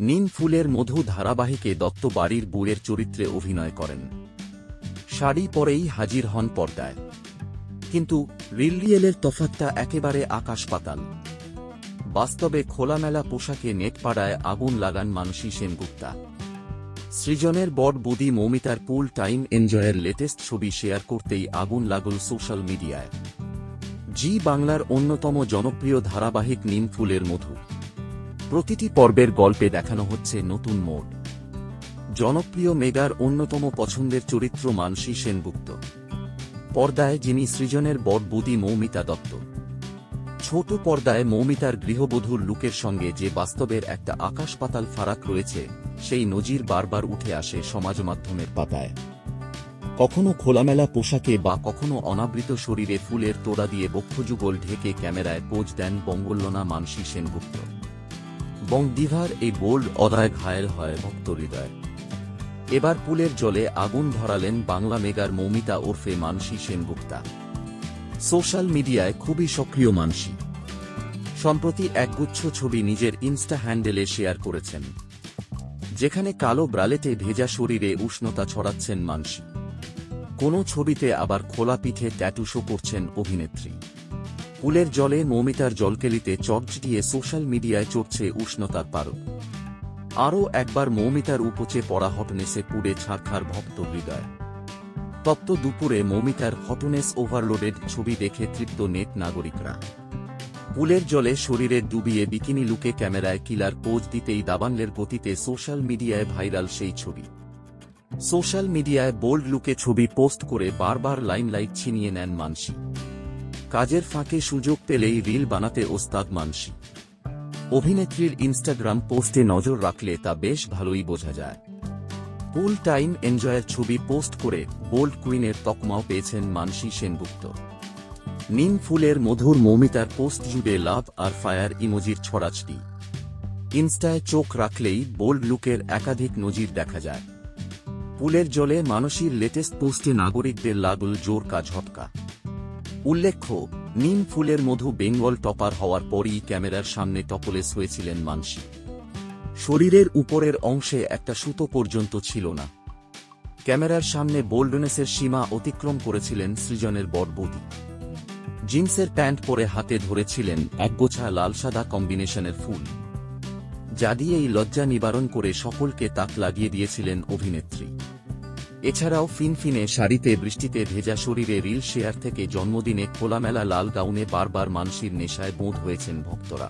নিম ফুলের মধু ধারাবাহিকে দত্ত বাড়ির বুড়ের চরিত্রে অভিনয় করেন। শাড়ি পরেই হাজির হন পর্দায়, কিন্তু রিয়েলের তফাৎটা একেবারে আকাশ পাতাল। বাস্তবে খোলামেলা পোশাকে নেটপাড়ায় আগুন লাগান মানসী সেনগুপ্তা। সৃজনের বড় বুদি মৌমিতার পুল টাইম এনজয়ের লেটেস্ট ছবি শেয়ার করতেই আগুন লাগল সোশ্যাল মিডিয়ায়। জি বাংলার অন্যতম জনপ্রিয় ধারাবাহিক নিম ফুলের মধু। প্রতিটি পর্বের গল্পে দেখানো হচ্ছে নতুন মোড়। জনপ্রিয় মেগার অন্যতম পছন্দের চরিত্র মানসী সেনগুপ্ত। পর্দায় যিনি সৃজনের বড় বুদি মৌমিতা দত্ত। ছোট পর্দায় মৌমিতার গৃহবধূর লুকের সঙ্গে যে বাস্তবের একটা আকাশ পাতাল ফারাক রয়েছে, সেই নজির বারবার উঠে আসে সমাজমাধ্যমের পাতায়। কখনো খোলামেলা পোশাকে বা কখনো অনাবৃত শরীরে ফুলের তোড়া দিয়ে বক্ষযুগল ঢেকে ক্যামেরায় পোজ দেন বঙ্গলনা মানসী সেনগুপ্ত। বংদিভার এই বোল্ড অদায় ঘায়েল হয় ভক্ত হৃদয়। এবার পুলের জলে আগুন ধরালেন বাংলা মেগার মৌমিতা ওরফে মানসী সেনগুপ্তা। সোশ্যাল মিডিয়ায় খুবই সক্রিয় মানসী। সম্প্রতি একগুচ্ছ ছবি নিজের ইনস্টা হ্যান্ডেলে শেয়ার করেছেন, যেখানে কালো ব্রালেটে ভেজা শরীরে উষ্ণতা ছড়াচ্ছেন মানসী। কোনো ছবিতে আবার খোলা পিঠে ট্যাটু শো করছেন অভিনেত্রী। পুলের জলে মৌমিতার জলকেলিতে চটচিটিয়ে সোশ্যাল মিডিয়ায় চড়ছে উষ্ণতার পারদ। আরও একবার মৌমিতার উপচে পড়া হটনেসে পুড়ে ছারখার ভক্ত হৃদয়। তপ্ত দুপুরে মৌমিতার হটনেস ওভারলোডেড ছবি দেখে তৃপ্ত নেট নাগরিকরা। পুলের জলে শরীরে ডুবিয়ে বিকিনি লুকে ক্যামেরায় কিলার পোজ দিতেই দাবানলের গতিতে সোশ্যাল মিডিয়ায় ভাইরাল সেই ছবি। সোশ্যাল মিডিয়ায় বোল্ড লুকে ছবি পোস্ট করে বারবার লাইমলাইট ছিনিয়ে নেন মানসী। কাজের ফাঁকে সুযোগ পেলেই রিল বানাতে ওস্তাদ মানসী। অভিনেত্রীর ইনস্টাগ্রাম পোস্টে নজর রাখলে তা বেশ ভালোই বোঝা যায়। পুল টাইম এনজয়ের ছবি পোস্ট করে বোল্ড কুইনের তকমাও পেয়েছেন মানসী সেনগুপ্ত। নিম ফুলের মধুর মৌমিতার পোস্ট জুড়ে লাভ আর ফায়ার ইমোজির ছড়াছড়ি। ইনস্টায় চোখ রাখলেই বোল্ড লুকের একাধিক নজির দেখা যায়। পুলের জলে মানসীর লেটেস্ট পোস্টে নাগরিকদের লাগল জোর কাজ ঝটকা। উল্লেখ্য, নিম ফুলের মধু বেঙ্গল টপার হওয়ার পরই ক্যামেরার সামনে টপলেস হয়েছিলেন মানসী। শরীরের উপরের অংশে একটা সুতো পর্যন্ত ছিল না। ক্যামেরার সামনে বোল্ডনেসের সীমা অতিক্রম করেছিলেন সৃজনের বড় বুদি। জিন্সের প্যান্ট পরে হাতে ধরেছিলেন একগোছা লাল সাদা কম্বিনেশনের ফুল, যা দিয়েই লজ্জা নিবারণ করে সকলকে তাক লাগিয়ে দিয়েছিলেন অভিনেত্রী। এছাড়াও ফিনফিনে শাড়িতে বৃষ্টিতে ভেজা শরীরে রিল শেয়ার থেকে জন্মদিনে খোলামেলা লাল গাউনে বারবার মানসীর নেশায় বোধ হয়েছেন ভক্তরা।